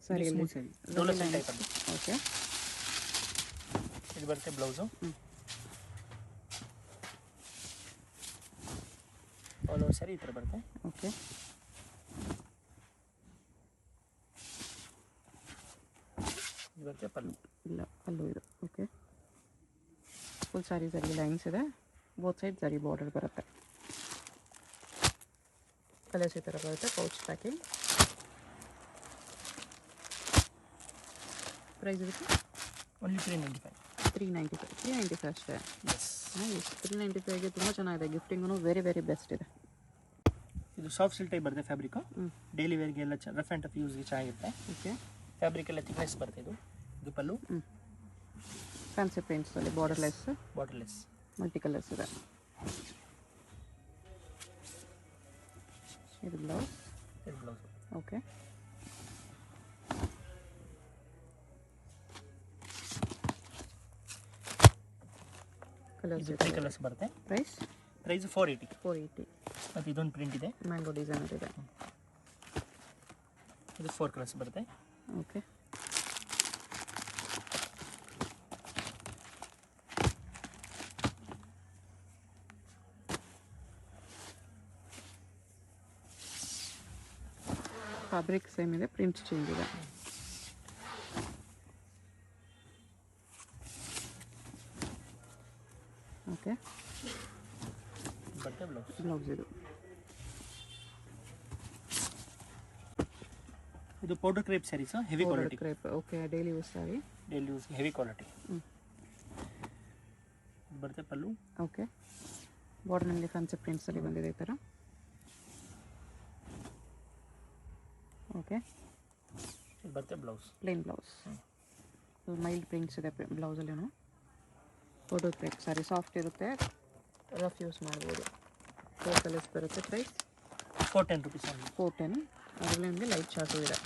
ಸರಿಯಲ್ಲಿ ಸರಿ Dolo silk type ಅಲ್ಲಿ. Okay. ಇದು ಬರುತ್ತೆ ಬ್ಲೌಸು. ಆಲ್ ಓವರ್ ಸ್ಯಾರಿ ಈ ಥರ ಬರುತ್ತೆ. ಓಕೆ. ಇದು ಬರುತ್ತೆ ಪಲ್ಲು. ಇಲ್ಲ ಪಲ್ಲು ಇದು. ಓಕೆ. ಫುಲ್ ಸ್ಯಾರಿ ಜರಿ ಲೈನ್ಸ್ ಇದೆ, ಬೋತ್ ಸೈಡ್ ಜರಿ ಬಾರ್ಡರ್ ಬರುತ್ತೆ. ಕಲರ್ಸ್ ಈ ಥರ ಬರುತ್ತೆ. Pouch packing. ಪ್ರೈಸ್ ಇದಕ್ಕೆ ಓನ್ಲಿ 395. 395 ಅಷ್ಟೇ. ಎಸ್. ನೈಸ್. 395ಗೆ ತುಂಬ ಚೆನ್ನಾಗಿದೆ. ಗಿಫ್ಟಿಂಗೂ ವೆರಿ ವೆರಿ ಬೆಸ್ಟ್ ಇದೆ. ಇದು ಸಾಫ್ಟ್ ಸಿಲ್ಕ್ ಟೈಪ್ ಬರುತ್ತೆ ಫ್ಯಾಬ್ರಿಕ್. ಡೈಲಿ ವೇರ್ಗೆ ಎಲ್ಲ ರಫ್ ಆ್ಯಂಡ್ ಟಫ್ ಯೂಸ್ಗೆ ಚೆನ್ನಾಗಿರುತ್ತೆ. ಓಕೆ. ಫ್ಯಾಬ್ರಿಕ್ ಎಲ್ಲ ಥಿಕ್ನೆಸ್ ಬರುತ್ತೆ. ಇದು ಪಲ್ಲು. ಫ್ಯಾನ್ಸಿ ಪ್ರಿಂಟ್ಸಲ್ಲಿ ಬಾರ್ಡರ್ಲೆಸ್, ಬಾರ್ಡರ್ಲೆಸ್, ಮಲ್ಟಿ ಕಲರ್ಸ್ ಇದೆ. ಇದು ಬ್ಲೌಸ್. ಇದು ಬ್ಲೌಸ್. ಓಕೆ. ಕಲರ್ಸ್ ಇದು 3 ಕಲರ್ಸ್ ಬರುತ್ತೆ. ಪ್ರೈಸ್ 480. 480. ಮತ್ತು ಇದೊಂದು ಪ್ರಿಂಟ್ ಇದೆ, ಮ್ಯಾಂಗೋ ಡಿಸೈನ್ ಇದೆ. ಇದು 4 ಕಲರ್ಸ್ ಬರುತ್ತೆ. ಓಕೆ. ಫ್ಯಾಬ್ರಿಕ್ ಸೇಮ್ ಇದೆ, ಪ್ರಿಂಟ್ಸ್ ಚೇಂಜ್ ಇದೆ. ಓಕೆ. ಬಟ್ಟೆ ಬ್ಲೌಸ್. ಬ್ಲೌಸ್ ಇದು powder crepe saris, heavy quality. Crepe. Okay. Daily use sari, daily use heavy quality. ಬರುತ್ತೆ ಪಲ್ಲು. ಓಕೆ. ಬಾರ್ಡರ್ನಲ್ಲಿ ಫ್ಯಾನ್ಸಿ ಪ್ರಿಂಟ್ಸಲ್ಲಿ ಬಂದಿದೆ ಈ ಥರ. ಓಕೆ. ಇದು ಬರುತ್ತೆ blouse. Plain blouse. Mild prints ಇದೆ ಬ್ಲೌಸಲ್ಲೇನು. ಫೋಟೋ ಕ್ರೇಪ್ ಸ್ಯಾರಿ ಸಾಫ್ಟ್ ಇರುತ್ತೆ, ರಫ್ ಯೂಸ್ ಮಾಡ್ಬೋದು. 4 ಕಲರ್ಸ್ ಬರುತ್ತೆ. Price 410 rupees only. 410. ಅದರಲ್ಲಿ ನಿಮಗೆ ಲೈಟ್ ಚಾರ್ಟು ಇದೆ.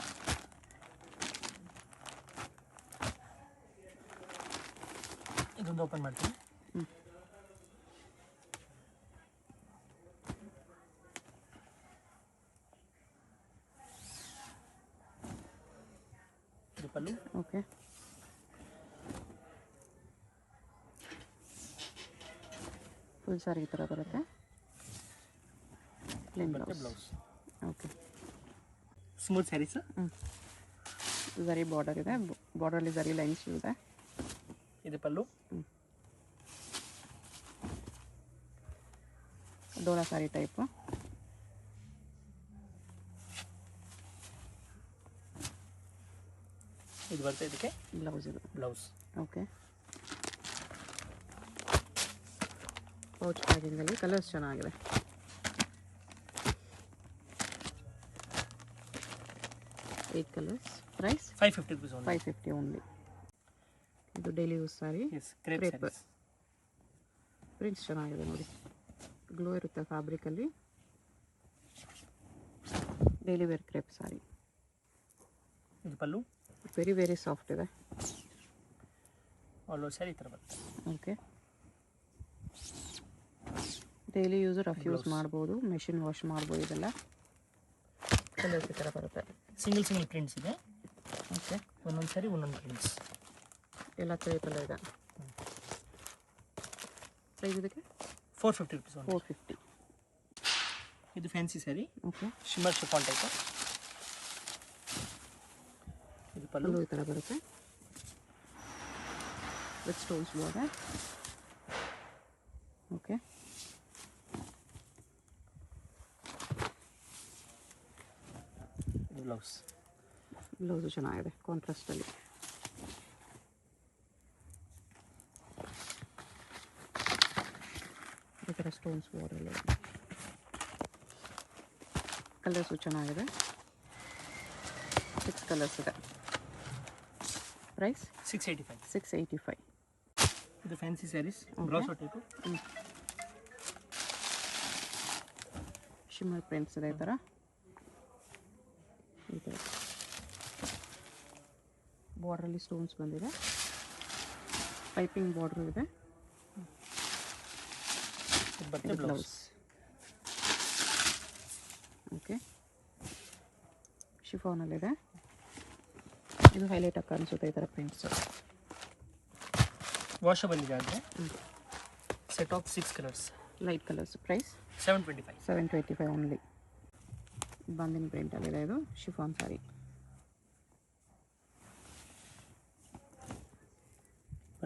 ಇದೊಂದು ಓಪನ್ ಮಾಡ್ತೀನಿ. ಇದು ಪಲ್ಲು. ಓಕೆ. ಫುಲ್ ಸಾರಿ ಈ ಥರ ಬರುತ್ತೆ. Plain blouse. Okay. Smooth sarees. Zari border ಇದೆ, ಬಾರ್ಡರಲ್ಲಿ ಝರಿ ಲೈನ್ಸ್ ಇದೆ. ಇದು ಪಲ್ಲು. ಡೋಲಾ ಸಾರಿ ಟೈಪು. ಇದು ಬರುತ್ತೆ ಇದಕ್ಕೆ ಬ್ಲೌಸ್ ಇದು. ಬ್ಲೌಸ್. ಓಕೆ. ಪೌಚ್ ಪ್ಯಾಕಿಂಗಲ್ಲಿ ಕಲರ್ಸ್ ಚೆನ್ನಾಗಿದೆ. Eight colours. Price 550 rupees only. 550 only. ಇದು daily use sari. Yes, crepe sarees. Prints ಚೆನ್ನಾಗಿದೆ ನೋಡಿ, ಗ್ಲೋ ಇರುತ್ತೆ ಫ್ಯಾಬ್ರಿಕಲ್ಲಿ. Daily wear crepe sari. ಇದು ಪಲ್ಲು. ವೆರಿ ವೆರಿ ಸಾಫ್ಟ್ ಇದೆ. ಆಲ್ ಓವರ್ ಸ್ಯಾರಿ ಈ ಥರ ಬರುತ್ತೆ. Okay. Daily use rough use ಮಾಡ್ಬೋದು, ಮೆಷಿನ್ ವಾಶ್ ಮಾಡ್ಬೋದು. ಇದೆಲ್ಲ ಕಲರ್ಸ್ ಈ ಥರ ಬರುತ್ತೆ. ಸಿಂಗಲ್ ಪ್ರಿಂಟ್ಸ್ ಇದೆ. ಓಕೆ. ಒಂದೊಂದು ಸ್ಯಾರಿ ಒಂದೊಂದು ಪ್ರಿಂಟ್ಸ್. ಎಲ್ಲ ಕ್ರೇಪಲ್ಲ ಇದೆ. ಪ್ರೈಸ್ ಇದಕ್ಕೆ 450 rupees only. 450. ಇದು fancy sari. Okay. Shimmer chiffon type. ಇದು ಪಲ್ಲು ಈ ಥರ ಬರುತ್ತೆ ವಿತ್ ಸ್ಟೋನ್ಸ್ ಬಾರ್ಡರ್. ಓಕೆ. ಇದು ಬ್ಲೌಸ್. ಬ್ಲೌಸು ಚೆನ್ನಾಗಿದೆ ಕಾಂಟ್ರಾಸ್ಟಲ್ಲಿ. ಈ ಥರ ಸ್ಟೋನ್ಸ್ ಬಾರ್ಡರಲ್ಲಿ. ಕಲರ್ಸು ಚೆನ್ನಾಗಿದೆ. 6 ಕಲರ್ಸ್ ಇದೆ. ಪ್ರೈಸ್ 685. 685. ಇದು fancy saris, brasso type. Shimmer prints ಇದೆ ಈ ಥರ. ಬಾರ್ಡ್ರಲ್ಲಿ ಸ್ಟೋನ್ಸ್ ಬಂದಿದೆ, ಪೈಪಿಂಗ್ ಬಾರ್ಡ್ರು ಇದೆ. ಬಟ್ಟೆ ಬ್ಲೌಸ್. ಓಕೆ. ಶಿಫಾನಲ್ಲಿದೆ. ಇದು ಹೈಲೈಟ್ ಆಗಿ ಕಾಣಿಸುತ್ತೆ ಈ ಥರ ಪ್ರಿಂಟ್ಸ್. ವಾಷಬಲ್ ಇದೆ ಆದರೆ set of 6 colours light colours. Price 725. 725 only. Bandhani ಪ್ರಿಂಟಲ್ಲಿದೆ. ಇದು ಶಿಫಾನ್ ಸಾರಿ.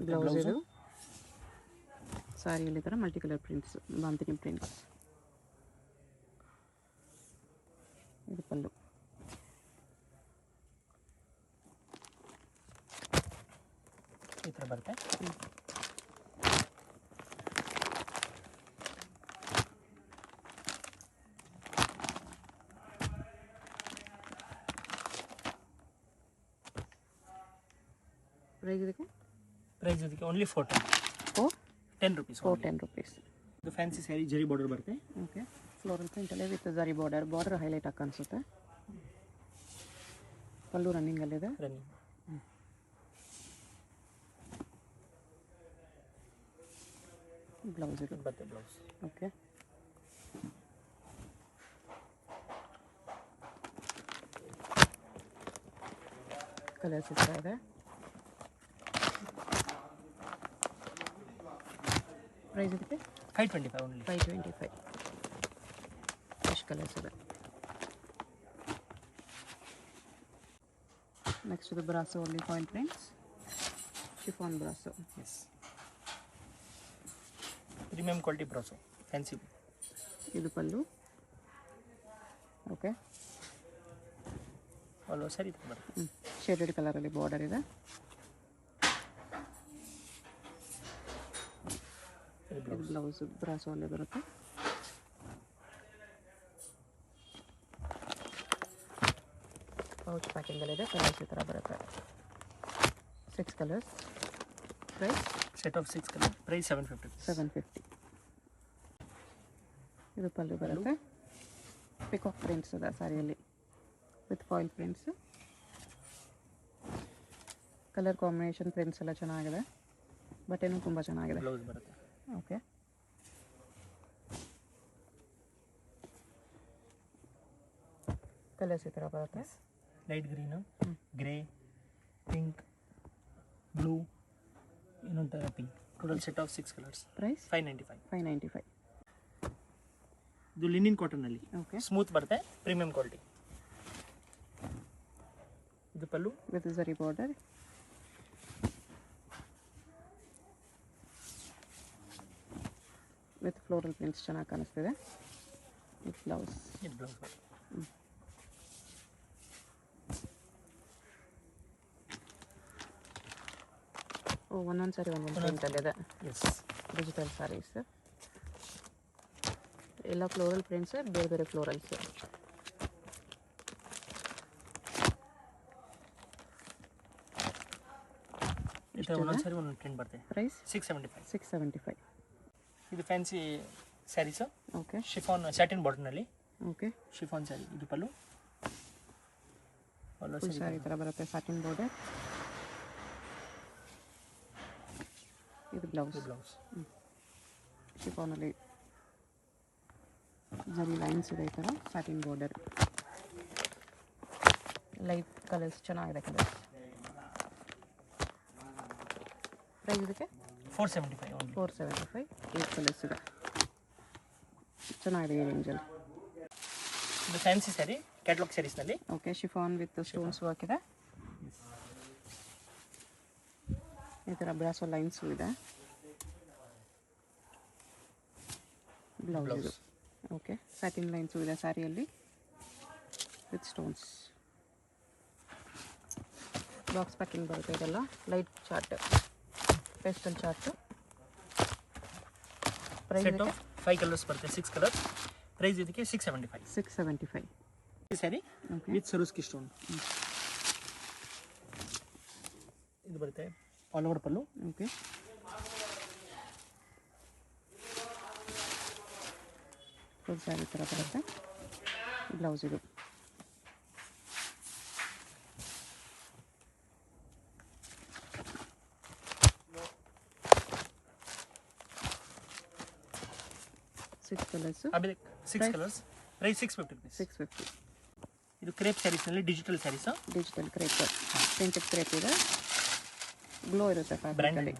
ಬ್ಲೌಸ್ ಇದು ಸಾರಿಯಲ್ಲಿ ಥರ multi colour prints, bandhani prints. ಇದು ಪಲ್ಲು. ಈ ಥರ ಬರುತ್ತೆ. ಪ್ರೈಸ್ ಇದಕ್ಕೆ ಓನ್ಲಿ 410 rupees. 410 rupees. ಇದು ಫ್ಯಾನ್ಸಿ ಸ್ಯಾರಿ ಜರಿ ಬಾರ್ಡರ್ ಬರುತ್ತೆ. ಓಕೆ. ಫ್ಲೋರಲ್ ಪ್ರಿಂಟಲ್ಲೇ with zari border. Border highlight ಆಗಿ ಕಾಣಿಸುತ್ತೆ. ಪಲ್ಲು ರನ್ನಿಂಗಲ್ಲಿದೆ. ರನ್ನಿಂಗ್. ಬ್ಲೌಸ್ ಇದು ಬರುತ್ತೆ ಬ್ಲೌಸ್. ಓಕೆ. ಕಲರ್ಸ್ ಇಷ್ಟ ಇದೆ. ಪ್ರೈಸ್ ಇದಕ್ಕೆ 525 ಓನ್ಲಿ. 525. ಎಷ್ಟು ಕಲರ್ಸ್ ಇದೆ. ನೆಕ್ಸ್ಟ್ ಇದು brasso only foil prints. Chiffon brasso. Yes. Premium quality brasso fancy. ಇದು ಪಲ್ಲು. ಓಕೆ. ಆಲ್ ಸರಿ ಬರುತ್ತೆ. ಶೇಡೆಡ್ ಕಲರಲ್ಲಿ ಬಾರ್ಡರ್ ಇದೆ. ಇದು ಬ್ಲೌಸ್ ಬ್ರಾಸೋ ಅಲ್ಲಿ ಬರುತ್ತೆ. ಪೌಚ್ ಪ್ಯಾಕಿಂಗಲ್ಲಿದೆ. ಕಲರ್ಸ್ ಈ ಥರ ಬರುತ್ತೆ. 6 colours. Price set of 6 colour. Price 750. ಇದು ಪಲ್ಲು ಬರುತ್ತೆ. ಪಿಕಾಕ್ ಪ್ರಿಂಟ್ಸ್ ಇದೆ ಸಾರಿಯಲ್ಲಿ with foil prints. Colour combination prints ಎಲ್ಲ ಚೆನ್ನಾಗಿದೆ. ಬಟ್ಟೆನೂ ತುಂಬ ಚೆನ್ನಾಗಿದೆ. ಬ್ಲೌಸ್ ಬರುತ್ತೆ. ಓಕೆ. ಕಲರ್ಸ್ ಈ ಥರ ಬರುತ್ತೆ. Light green, grey, pink, blue, ಇನ್ನೊಂಥರ pink. Total set of 6 colours. Price 595. 595. ಇದು ಲಿನಿನ್ ಕಾಟನಲ್ಲಿ ಓಕೆ. ಸ್ಮೂತ್ ಬರುತ್ತೆ. Premium quality. ಇದು pallu with zari border. With floral prints ಚೆನ್ನಾಗಿ ಕಾಣಿಸ್ತಿದೆ. With blouse. ಇದು ಬ್ಲೌಸ್. ಒಂದೊಂದು ಸಾರಿ ಒಂದೊಂದು ಪ್ರಿಂಟಲ್ಲಿದೆ. ಎಸ್. ಡಿಜಿಟಲ್ ಸಾರೀಸ್ ಎಲ್ಲ ಫ್ಲೋರಲ್ ಪ್ರಿಂಟ್ಸ್, ಬೇರೆ ಬೇರೆ ಫ್ಲೋರಲ್ಸ್. ಈ ಥರ ಒಂದೊಂದು ಸಾರಿ ಒಂದೊಂದು ಪ್ರಿಂಟ್ ಬರುತ್ತೆ. ಪ್ರೈಸ್ 675. 675. ಇದು fancy sarees. Okay. Chiffon satin ಬಾರ್ಡರ್ನಲ್ಲಿ. ಓಕೆ. ಶಿಫಾನ್ ಸ್ಯಾರಿ. ಇದು ಪಲ್ಲು. ಫುಲ್ ಸಾರಿ ಥರ ಬರುತ್ತೆ. Satin border. ಇದು ಬ್ಲೌಸ್. ಬ್ಲೌಸ್. ಶಿಫಾನಲ್ಲಿ ಜರಿ ಲೈನ್ಸ್ ಇದೆ. ಈ ಥರ ಸಾಟಿನ್ ಬಾರ್ಡರ್. ಲೈಟ್ ಕಲರ್ಸ್ ಚೆನ್ನಾಗಿದೆ. ಕಲರ್ಸ್. ಪ್ರೈಸ್ ಇದಕ್ಕೆ 475 ಓನ್ಲಿ. 475. 8 ಕಲರ್ಸ್ ಇದೆ. ಚೆನ್ನಾಗಿದೆ ಈ ರೇಂಜಲ್ಲಿ. ಇದು ಫ್ಯಾನ್ಸಿ ಸ್ಯಾರಿ ಕ್ಯಾಟ್ಲಾಗ್ ಸ್ಯಾರೀಸ್ನಲ್ಲಿ. Okay. Chiffon with stones work ಇದೆ. ಈ ಥರ ಬ್ರಾಸೋ ಲೈನ್ಸು ಇದೆ. ಬ್ಲೌಸ್ ಇದು. ಓಕೆ. ಸ್ಯಾಟಿನ್ ಲೈನ್ಸು ಇದೆ ಸ್ಯಾರಿಯಲ್ಲಿ ವಿತ್ ಸ್ಟೋನ್ಸ್. ಬಾಕ್ಸ್ ಪ್ಯಾಕಿಂಗ್ ಬರುತ್ತೆ. ಇದೆಲ್ಲ light chart, pastel chart. Price set of 5 colours ಬರುತ್ತೆ. 6 ಕಲರ್. ಪ್ರೈಸ್ ಇದಕ್ಕೆ 675. 675. ಈ saree okay. With Swarovski stone. ಇದು ಬರುತ್ತೆ all over pallu. Okay. Full saree ಥರ ಬರುತ್ತೆ. ಬ್ಲೌಸ್ ಇದು. Six colours. 6 colours. Price 650 rupees. 650. ಇದು ಕ್ರೇಪ್ ಸ್ಯಾರೀಸ್ನಲ್ಲಿ digital sarees. Digital crepe, printed crepe ಇದೆ, ಗ್ಲೋ ಇರುತ್ತೆ ಫ್ಯಾಬ್ರಿಕಲ್ಲಿ.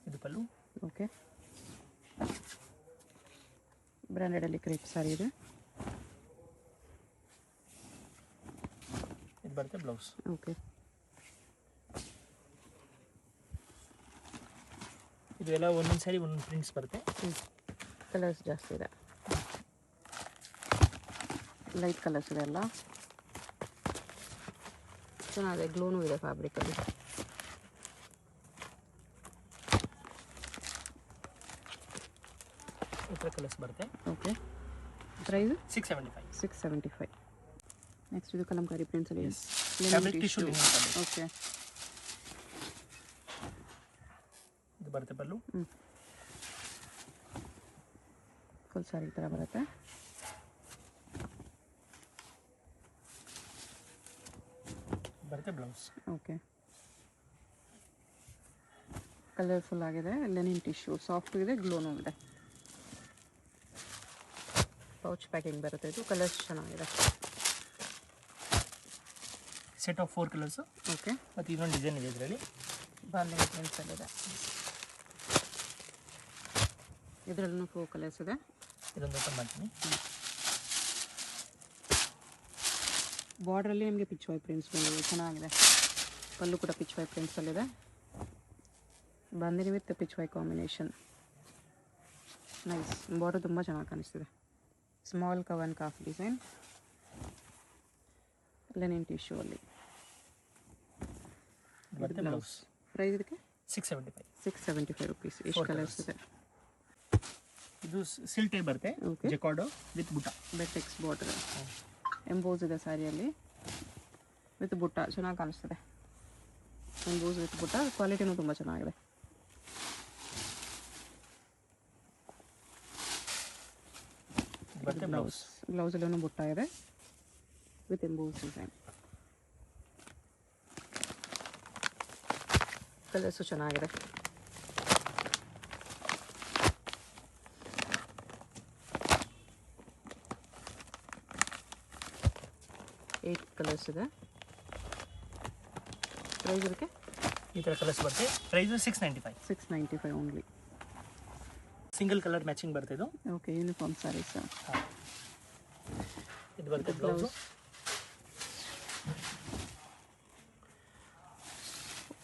ಇದು ಪಲ್ಲು. ಓಕೆ, ಬ್ರ್ಯಾಂಡೆಡಲ್ಲಿ ಕ್ರೇಪ್ ಸ್ಯಾರಿ ಇದೆ. ಇದು ಬರುತ್ತೆ ಬ್ಲೌಸ್. ಓಕೆ, ಇದು ಎಲ್ಲ ಒಂದೊಂದು ಸ್ಯಾರಿ ಒಂದೊಂದು ಪ್ರಿಂಟ್ಸ್ ಬರುತ್ತೆ. ಕಲರ್ಸ್ ಜಾಸ್ತಿ ಇದೆ, ಲೈಟ್ ಕಲರ್ಸ್ ಇದೆ ಎಲ್ಲ ಚೆನ್ನಾಗಿದೆ. ಗ್ಲೋನು ಇದೆ ಫ್ಯಾಬ್ರಿಕಲ್ಲಿ. ಈ ಥರ ಕಲರ್ಸ್ ಬರುತ್ತೆ. Okay, price 675. 675. ನೆಕ್ಸ್ಟ್ ಇದು ಕಲಂಕಾರಿ ಪ್ರಿಂಟ್ಸಲ್ಲಿ fabric tissue linen fabric. Okay, ಇದು ಬರುತ್ತೆ ಪಲ್ಲು. ಫುಲ್ ಸಾರಿ ಥರ ಬರುತ್ತೆ. ಬರುತ್ತೆ ಬ್ಲೌಸ್. ಓಕೆ, ಕಲರ್ಫುಲ್ ಆಗಿದೆ. ಲೆನಿನ್ ಟಿಶ್ಯೂ ಸಾಫ್ಟ್ ಇದೆ, ಗ್ಲೋನು ಇದೆ. ಪೌಚ್ ಪ್ಯಾಕಿಂಗ್ ಬರುತ್ತೆ. ಇದು ಕಲರ್ಸ್ ಚೆನ್ನಾಗಿದೆ. Set of 4 colours. ಓಕೆ, ಮತ್ತು ಇನ್ನೊಂದು ಡಿಸೈನ್ ಇದೆ ಇದರಲ್ಲಿ. ಬಾರ್ಲಿಂಗ್ ಪ್ರಿಂಟ್ಸಲ್ಲಿದೆ. ಇದರಲ್ಲೂ 4 ಕಲರ್ಸ್ ಇದೆ. ಇದೊಂದು ಓಪನ್ ಮಾಡ್ತೀನಿ. ಬಾರ್ಡ್ರಲ್ಲಿ ನಿಮಗೆ ಪಿಚ್ ವೈ ಪ್ರಿಂಟ್ಸ್ ಬಂದಿದೆ, ಚೆನ್ನಾಗಿದೆ. ಪಲ್ಲು ಕೂಡ ಪಿಚ್ ವೈ ಪ್ರಿಂಟ್ಸಲ್ಲಿದೆ. Bandhani with pichwai combination. Nice. Border ತುಂಬ ಚೆನ್ನಾಗಿ ಕಾಣಿಸ್ತಿದೆ. Small cow and calf design, linen tissue ಅಲ್ಲಿ. ಬರುತ್ತೆ ಬ್ಲೌಸ್. ಪ್ರೈಸ್ ಇದಕ್ಕೆ 675. 675 ರುಪೀಸ್. ಎಷ್ಟು ಕಲರ್ಸ್ ಇದೆ? ಇದು ಸಿಲ್ಟೇ ಬರುತ್ತೆ. ಓಕೆ, ಜೆಕಾರ್ಡೋ ವಿತ್ ಬುಟ್ಟ. ಬೆಟೆಕ್ಸ್ ಬಾರ್ಡರ್ ಎಂಬೋಸ್ ಇದೆ ಸ್ಯಾರಿಯಲ್ಲಿ ವಿತ್ ಬುಟ್ಟ. ಚೆನ್ನಾಗಿ ಕಾಣಿಸ್ತದೆ. ಎಂಬೋಸ್ ವಿತ್ ಬುಟ್ಟ. ಕ್ವಾಲಿಟಿನೂ ತುಂಬ ಚೆನ್ನಾಗಿದೆ. ಬರುತ್ತೆ ಬ್ಲೌಸ್. ಬ್ಲೌಸಲ್ಲೂ ಬುಟ್ಟ ಇದೆ ವಿತ್ ಎಂಬೋಸ್ ಡಿಸೈನ್. ಕಲರ್ಸು ಚೆನ್ನಾಗಿದೆ. ಏಟ್ ಕಲರ್ಸ್ ಇದೆ. ಪ್ರೈಸ್ ಇದಕ್ಕೆ ಈ ಥರ ಕಲರ್ಸ್ ಬರುತ್ತೆ. Price 695. 695 only. Single colour matching ಬರುತ್ತೆ ಇದು. Okay, uniform saris. ಇದು ಬರುತ್ತೆ blouse.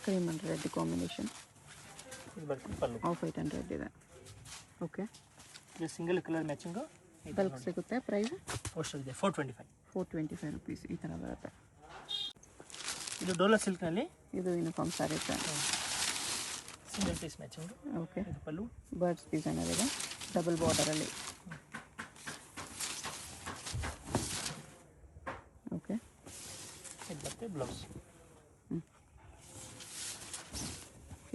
Cream and red combination. ಇದು ಬರುತ್ತೆ pallu. Off white and red ಇದೆ. ಓಕೆ, ಇದು ಸಿಂಗಲ್ ಕಲರ್ ಮ್ಯಾಚಿಂಗು. ಬಲ್ಕ್ ಸಿಗುತ್ತೆ. ಪ್ರೈಸ್ ಪೋಸ್ಟರ್ ಇದೆ 425. 425 ರುಪೀಸ್. ಈ ಥರ ಬರುತ್ತೆ. ಇದು ಡೋಲಾ ಸಿಲ್ಕ್ನಲ್ಲಿ ಇದು uniform saris. Single piece matching. Okay, ಇದು ಪಲ್ಲು. ಬರ್ಡ್ಸ್ ಡಿಸೈನರ್ ಇದೆ ಡಬಲ್ ಬಾರ್ಡರಲ್ಲಿ. ಓಕೆ, ಇದು ಬರುತ್ತೆ ಬ್ಲೌಸ್.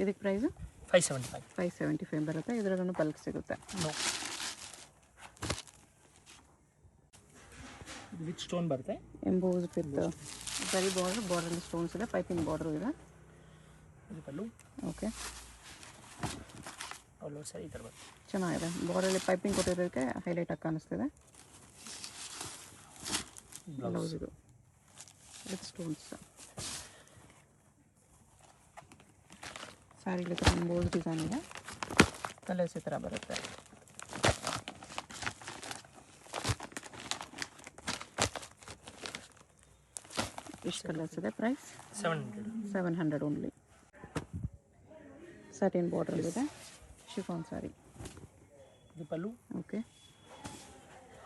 ಇದಕ್ಕೆ ಪ್ರೈಸು 575. 575 ಬರುತ್ತೆ. ಇದರಲ್ಲೂ ಬಲ್ಕ್ ಸಿಗುತ್ತೆ. ನೋ, ಇದು ವಿತ್ ಸ್ಟೋನ್ ಬರುತ್ತೆ. ಎಂಬೋಸ್ ವಿತ್ ಬರೀ ಬಾರ್ಡರಲ್ಲಿ ಸ್ಟೋನ್ಸ್ ಇದೆ. ಪೈಪಿಂಗ್ ಬಾರ್ಡ್ರು ಇದೆ. ಇದು ಪಲ್ಲು. ಓಕೆ, ಅಲ್ಲೂ ಸರಿ ಈ ಥರ ಬರುತ್ತೆ. ಚೆನ್ನಾಗಿದೆ. ಬಾರ್ಡರಲ್ಲಿ ಪೈಪಿಂಗ್ ಕೊಟ್ಟಿರೋದಕ್ಕೆ ಹೈಲೈಟ್ ಆಗಿ ಕಾಣಿಸ್ತಿದೆ. ಬ್ಲೌಸ್ ಇದು ವಿತ್ ಸ್ಟೋನ್ಸ್. ಸ್ಯಾರಿಲಿ ಥರ ಎಂಬೋಸ್ ಡಿಸೈನ್ ಇದೆ. ಕಲರ್ಸ್ ಈ ಥರ ಬರುತ್ತೆ. ಎಷ್ಟು ಕಲರ್ಸ್ ಇದೆ? Price 700 only. ಸಟಿನ್ ಬಾರ್ಡರ್ ಇದೆ. ಶಿಫಾನ್ ಸ್ಯಾರಿ. ಇದು pallu. Okay,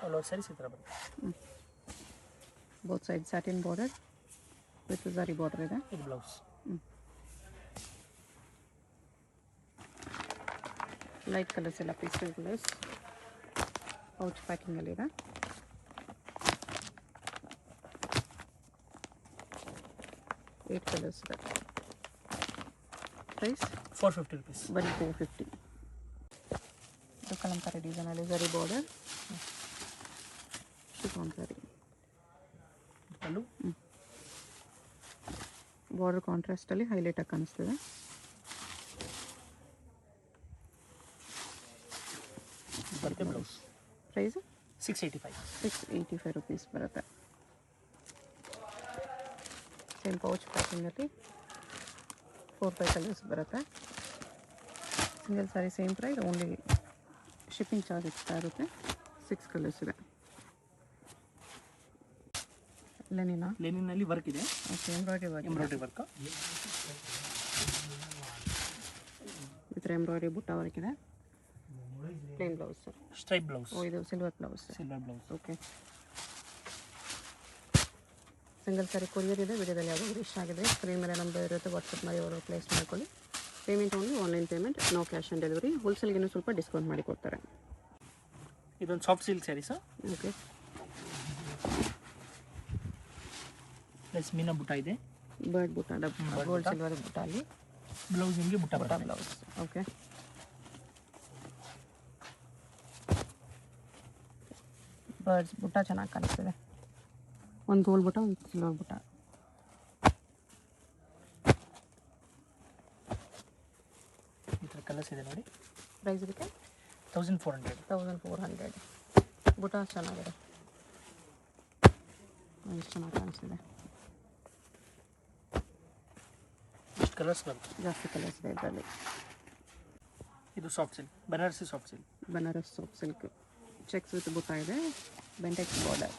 all over sarees ಈ ಥರ ಬರುತ್ತೆ. Both side satin border with zari border ಇದೆ. ಇದು ಬ್ಲೌಸ್. ಲೈಟ್ ಕಲರ್ಸ್ ಎಲ್ಲ ಪೀಸ್ಟಲ್ ಕಲರ್ಸ್. ಪೌಚ್ ಪ್ಯಾಕಿಂಗಲ್ಲಿದೆ. ಏಟ್ ಕಲರ್ಸ್ ಇದೆ. Price 450 rupees. ಬರೀ 450. ಇದು ಕಲಂಕಾರಿ ಡಿಸೈನಲ್ಲಿ zari border. Chiffon saree. Pallu. Border ಕಾಂಟ್ರಾಸ್ಟಲ್ಲಿ ಹೈಲೈಟಾಗಿ ಕಾಣಿಸ್ತಿದೆ. ಬರುತ್ತೆ ಬ್ಲೌಸ್. ಪ್ರೈಸ್ 685. 685 ರುಪೀಸ್ ಬರುತ್ತೆ. ಸೇಮ್ ಪೌಚ್ ಪ್ಯಾಕಿಂಗಲ್ಲಿ 4-5 ಕಲರ್ಸ್ ಬರುತ್ತೆ. Single sari same price, only shipping charge extra ಇರುತ್ತೆ. 6 ಕಲರ್ಸ್ ಇದೆ. ಲೆನಿನಲ್ಲಿ ವರ್ಕ್ ಇದೆ. Okay, embroidery work with embroidery butta work ಇದೆ. Plain blouse sir, stripe blouse. ಇದು silver blouse. Okay, single sari courier ಇದೆ. ವಿಡಿಯೋದಲ್ಲಿ ಯಾವುದಾದ್ರು ಇಷ್ಟ ಆಗಿದೆ ಸ್ಕ್ರೀನ್ ಮೇಲೆ ನಂಬರ್ ಇರುತ್ತೆ, ವಾಟ್ಸಪ್ ಮಾಡಿ ಅವರು ಪ್ಲೇಸ್ ಮಾಡ್ಕೊಳ್ಳಿ. Payment only online payment, no cash on delivery. ಹೋಲ್ಸೇಲ್ಗೆ ಇನ್ನೂ ಸ್ವಲ್ಪ ಡಿಸ್ಕೌಂಟ್ ಮಾಡಿ ಕೊಡ್ತಾರೆ. ಇದೊಂದು soft silk saree sir. Okay, plus meena butta ಇದೆ. ಬರ್ಡ್ ಬುಟ್ಟ, ಗೋಲ್ಡ್ ಸಿಲ್ವರ್ ಬುಟ್ಟ ಅಲ್ಲಿ. ಬ್ಲೌಸ್ ನಿಮಗೆ ಬುಟ್ಟ ಬ್ಲೌಸ್. ಓಕೆ, ಬರ್ಡ್ಸ್ ಬುಟ್ಟ ಚೆನ್ನಾಗಿ ಕಾಣಿಸ್ತಿದೆ. ಒಂದು ಗೋಲ್ಡ್ ಬುಟ್ಟ, ಒಂದು ಸಿಲ್ವರ್ ಬುಟ್ಟ. ಈ ಥರ ಕಲರ್ಸ್ ಇದೆ ನೋಡಿ. ಪ್ರೈಸ್ ಇದಕ್ಕೆ 1400. ಬುಟ್ಟ ಚೆನ್ನಾಗಿದೆ, ಎಷ್ಟು ಚೆನ್ನಾಗಿ ಕಾಣಿಸ್ತಿದೆ. ಎಷ್ಟು ಕಲರ್ಸ್ ಬರುತ್ತೆ? ಜಾಸ್ತಿ ಕಲರ್ಸ್ ಇದೆ ಇದರಲ್ಲಿ. ಇದು soft silk, Banarasi soft silk. Banaras soft silk, cheques with ಬುಟ್ಟ ಇದೆ. ಬೆಂಟೆಕ್ಸ್ ಬಾರ್ಡರ್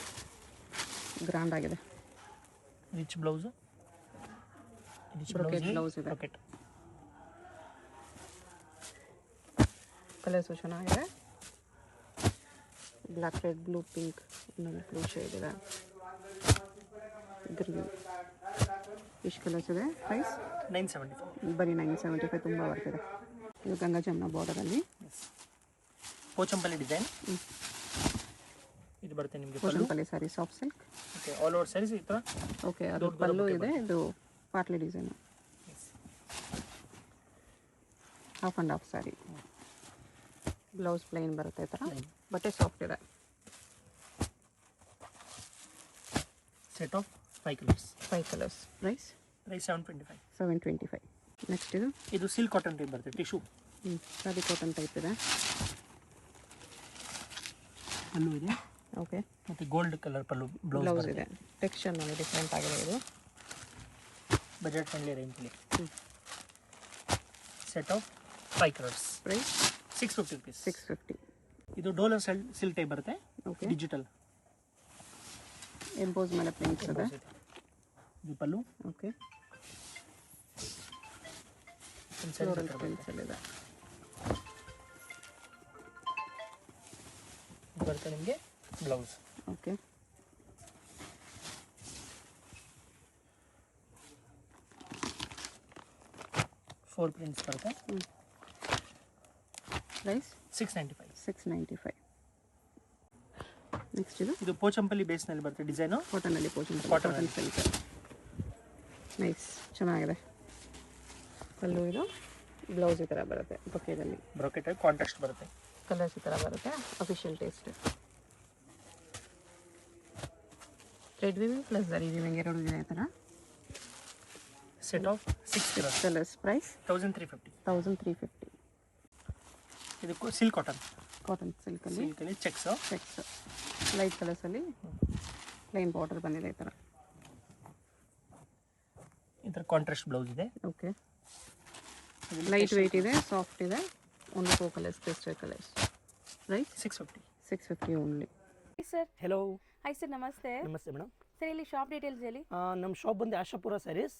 ಗ್ರ್ಯಾಂಡ್ ಆಗಿದೆ. ರಿಚ್ ಬ್ಲೌಸ್, ಬ್ರೊಕೆಟ್ ಬ್ಲೌಸ್ ಇದೆ. ಕಲರ್ಸು ಚೆನ್ನಾಗಿದೆ. ಬ್ಲ್ಯಾಕ್, ರೆಡ್, ಬ್ಲೂ, ಪಿಂಕ್, ಇನ್ನೊಂದು ಬ್ಲೂ ಶೇಡ್ ಇದೆ. ಗ್ರೀನ್, ಇಷ್ಟು ಕಲರ್ಸ್ ಇದೆ. ಪ್ರೈಸ್ 975. ಬರೀ 975, ತುಂಬ ಬರ್ತಿದೆ. ಇದು ಗಂಗಾ ಜಮ್ನ ಬಾರ್ಡರಲ್ಲಿ ಪೋಚಂಪಲ್ಲಿ ಡಿಸೈನ್. ಇದು ಬರುತ್ತೆ ನಿಮಗೆ Pochampally sari soft silk. Okay, all over sarees ಈ ಥರ. ಓಕೆ, ಅದು ಪಲ್ಲು ಇದೆ. ಇದು patli design, half and half saree. Blouse plain ಬರುತ್ತೆ ಈ ಥರ. ಬಟ್ಟೆ ಸಾಫ್ಟ್ ಇದೆ. Set of 5 colours. 5 colours. Price 725. Next ಇದು ಸಿಲ್ಕ್ ಕಾಟನ್ ಟೈಪ್ ಬರುತ್ತೆ, ಟಿಶ್ಯೂ. ಸಾರಿ ಕಾಟನ್ ಟೈಪ್ ಇದೆ. ಪಲ್ಲು ಇದೆ. ಓಕೆ, ಮತ್ತು ಗೋಲ್ಡ್ ಕಲರ್ ಪಲ್ಲು ಬ್ಲೌಸ್ ಇದೆ. ಟೆಕ್ಸ್ಚರ್ ನೋಡಿ ಡಿಫ್ರೆಂಟ್ ಆಗಿದೆ. ಇದು ಬಜೆಟ್ ಫ್ರೆಂಡ್ಲಿ ರೇಂಜಲ್ಲಿ. Set of 5 colours. Price 650 rupees. 650. ಇದು ಡೋಲರ್ ಸಿಲ್ಕ್ ಟೈಪ್ ಬರುತ್ತೆ. ಓಕೆ, ಡಿಜಿಟಲ್ ಎಂಬೋಸ್ ಮೇಲೆ ಪ್ರಿಂಟ್ಸ್ ಇದೆ. ಇದು ಪಲ್ಲು. ಓಕೆ, ಫ್ಲೋರಲ್ ಪ್ರಿಂಟ್ಸಲ್ಲಿ ಇದೆ. ಬರುತ್ತೆ ನಿಮಗೆ ಬ್ಲೌಸ್. ಓಕೆ, ಫೋರ್ ಪ್ರಿಂಟ್ಸ್ ಬರುತ್ತೆ. ಪ್ರೈಸ್ 695. 695. ನೆಕ್ಸ್ಟ್ ಇದು ಪೋಚಂಪಲ್ಲಿ ಬೇಸ್ನಲ್ಲಿ ಬರುತ್ತೆ ಡಿಸೈನು. ಕಾಟನಲ್ಲಿ ಕಾಟನ್ ಸಿಲ್ಕ್. ನೈಸ್, ಚೆನ್ನಾಗಿದೆ. ಪಲ್ಲು ಇದು, ಬ್ಲೌಸ್ ಈ ಥರ ಬರುತ್ತೆ. ಬೊಕೆದಲ್ಲಿ ಬ್ರೊಕೆಟ್ ಕಾಂಟ್ರಾಸ್ಟ್ ಬರುತ್ತೆ. ಕಲರ್ಸ್ ಈ ಥರ ಬರುತ್ತೆ. Official taste. Thread weaving plus zari weaving ಎರಡು ಇದೆ ಈ ಥರ. Set of 6 colours. ಪ್ರೈಸ್ 1350. 1350. ಇದು ಸಿಲ್ಕ್ ಕಾಟನ್ ಸಿಲ್ಕಲ್ಲಿ ಚೆಕ್ಸ್ ಲೈಟ್ ಕಲರ್ಸಲ್ಲಿ ಪ್ಲೈನ್ ಬಾರ್ಡರ್ ಬಂದಿದೆ ಈ ಥರ. ಈ ಥರ ಕಾಂಟ್ರಾಸ್ಟ್ ಬ್ಲೌಸ್ ಇದೆ. ಓಕೆ, ಲೈಟ್ ವೆಯ್ಟ್ ಇದೆ, ಸಾಫ್ಟ್ ಇದೆ. Only 4 colours, pastel colours. Right 650 only. Sir, hello. Hi sir, ನಮಸ್ತೆ. ನಮಸ್ತೆ ಮೇಡಮ್. ಸರ್, ಇಲ್ಲಿ ಶಾಪ್ ಡೀಟೇಲ್ಸ್ ಹೇಳಿ. ನಮ್ಮ ಶಾಪ್ ಬಂದು ಆಶಾಪುರ ಸ್ಯಾರೀಸ್,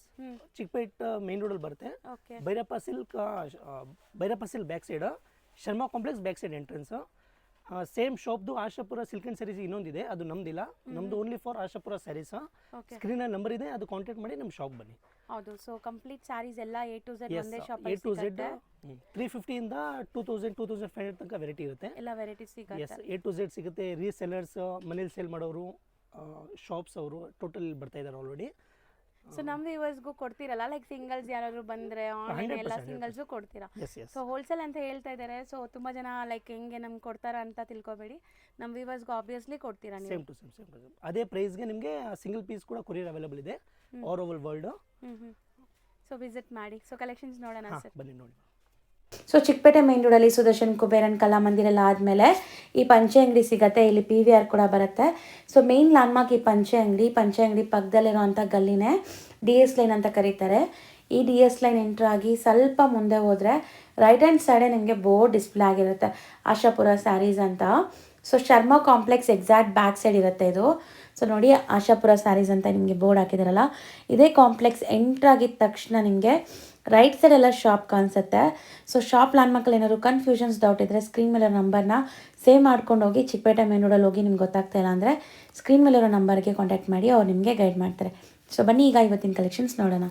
ಚಿಕ್ಕಪೇಟ್ ಮೇನ್ ರೋಡಲ್ಲಿ ಬರುತ್ತೆ. Okay, Byrappa silk back side, Sharma complex back side entrance. Same ಶಾಪ್ದು ಆಶಾಪುರ ಸಿಲ್ಕ್ ಆ್ಯಂಡ್ ಸ್ಯಾರೀಸ್ ಇನ್ನೊಂದಿದೆ, ಅದು ನಮ್ದಿಲ್ಲ. ನಮ್ದು ಓನ್ಲಿ ಫಾರ್ ಆಶಾಪುರ ಸ್ಯಾರೀಸ್. ಸ್ಕ್ರೀನಲ್ಲಿ ನಂಬರ್ ಇದೆ, ಅದು ಕಾಂಟ್ಯಾಕ್ಟ್ ಮಾಡಿ ನಮ್ಮ ಶಾಪ್ ಬನ್ನಿ. ಹೌದು. ಸೊ ಕಂಪ್ಲೀಟ್ ಸ್ಯಾರೀಸ್ ಎಲ್ಲ A to Z ಒಂದೇ ಶಾಪ್ A to Z 350 ಇಂದ 2000 2500 ತನಕ ವೆರೈಟಿ ಇರುತ್ತೆ. ಎಲ್ಲ ವೆರೈಟೀಸ್ ಸಿಗುತ್ತೆ. A to Z ಸಿಗುತ್ತೆ. ರೀಸೆಲ್ಲರ್ಸ್, ಮನೇಲಿ ಸೇಲ್ ಮಾಡೋರು, ಶಾಪ್ಸ್ ಅವರು ಟೋಟಲ್ ಬರ್ತಾ ಇದ್ದಾರೆ ಆಲ್ರೆಡಿ. ಸೊ ನಮ್ಮ ವ್ಯೂವರ್ಸ್ಗೂ ಕೊಡ್ತೀರಲ್ಲ, ಲೈಕ್ ಸಿಂಗಲ್ಸ್ ಯಾರಾದರೂ ಬಂದರೆ ಆನ್ಲೈನ್ ಎಲ್ಲ ಸಿಂಗಲ್ಸು ಕೊಡ್ತೀರಾ? ಸೊ ಹೋಲ್ಸೇಲ್ ಅಂತ ಹೇಳ್ತಾ ಇದ್ದಾರೆ. ಸೊ ತುಂಬ ಜನ ಲೈಕ್ ಹೆಂಗೆ ನಮ್ಗೆ ಕೊಡ್ತಾರ ಅಂತ ತಿಳ್ಕೊಬೇಡಿ. ನಮ್ಮ ವ್ಯೂವರ್ಸ್ಗೂ ಆಬ್ವಿಯಸ್ಲಿ ಕೊಡ್ತೀರಾ ನೀವು? ಸೇಮ್ ಟು ಸೇಮ್ ಅದೇ ಪ್ರೈಸ್ಗೆ ನಿಮಗೆ ಸಿಂಗಲ್ ಪೀಸ್ ಕೂಡ ಕೊರಿಯರ್ ಅವೈಲೇಬಲ್ ಇದೆ all over world. So visit ಮಾಡಿ. ಸೊ ಕಲೆಕ್ಷನ್ಸ್ ನೋಡೋಣ ಸರ್, ಬನ್ನಿ ನೋಡಿ. ಸೊ ಚಿಕ್ಕಪೇಟೆ ಮೇನ್ ರೋಡಲ್ಲಿ ಸುದರ್ಶನ್ ಕುಬೇರನ್ ಕಲಾಮಂದಿರ ಎಲ್ಲ ಆದಮೇಲೆ ಈ ಪಂಚೆ ಅಂಗಡಿ ಸಿಗುತ್ತೆ. ಇಲ್ಲಿ PVR ಕೂಡ ಬರುತ್ತೆ. ಸೊ ಮೇನ್ ಲ್ಯಾಂಡ್ಮಾರ್ಕ್ ಈ ಪಂಚೆ ಅಂಗಡಿ ಪಕ್ಕದಲ್ಲಿರುವಂಥ ಗಲ್ಲಿನೇ. DS ಲೈನ್ ಅಂತ ಕರೀತಾರೆ. ಈ DS ಲೈನ್ ಎಂಟ್ರ್ ಆಗಿ ಸ್ವಲ್ಪ ಮುಂದೆ ಹೋದರೆ ರೈಟ್ ಹ್ಯಾಂಡ್ ಸೈಡೇ ನಿಮಗೆ ಬೋರ್ಡ್ ಡಿಸ್ಪ್ಲೇ ಆಗಿರುತ್ತೆ, ಆಶಾಪುರ ಸ್ಯಾರೀಸ್ ಅಂತ. So Sharma complex exact back side ಇರುತ್ತೆ ಇದು. ಸೊ ನೋಡಿ, ಆಶಾಪುರ ಸ್ಯಾರೀಸ್ ಅಂತ ನಿಮಗೆ ಬೋರ್ಡ್ ಹಾಕಿದಾರಲ್ಲ, ಇದೇ ಕಾಂಪ್ಲೆಕ್ಸ್ ಎಂಟ್ರ್ ಆಗಿದ ತಕ್ಷಣ ನಿಮಗೆ ರೈಟ್ ಸೈಡ್ ಎಲ್ಲ ಶಾಪ್ ಕಾಣಿಸುತ್ತೆ. ಸೊ ಶಾಪ್ ಲ್ಯಾಂಡ್ ಮಾರ್ಕಲ್ಲಿ ಏನಾದ್ರು ಕನ್ಫ್ಯೂಷನ್ಸ್, ಡೌಟ್ ಇದ್ದರೆ ಸ್ಕ್ರೀನ್ ಮೇಲೆ ನಂಬರ್ನ ಸೇವ್ ಮಾಡ್ಕೊಂಡು ಹೋಗಿ. ಚಿಕ್ಕಪೇಟೆ ಮೇನ್ ರೋಡಲ್ಲಿ ಹೋಗಿ ನಿಮ್ಗೆ ಗೊತ್ತಾಗ್ತಾ ಇಲ್ಲ ಅಂದರೆ ಸ್ಕ್ರೀನ್ ಮೇಲಿರೋ ನಂಬರ್ಗೆ ಕಾಂಟ್ಯಾಕ್ಟ್ ಮಾಡಿ, ಅವ್ರು ನಿಮಗೆ ಗೈಡ್ ಮಾಡ್ತಾರೆ. ಸೊ ಬನ್ನಿ ಈಗ ಇವತ್ತಿನ ಕಲೆಕ್ಷನ್ಸ್ ನೋಡೋಣ.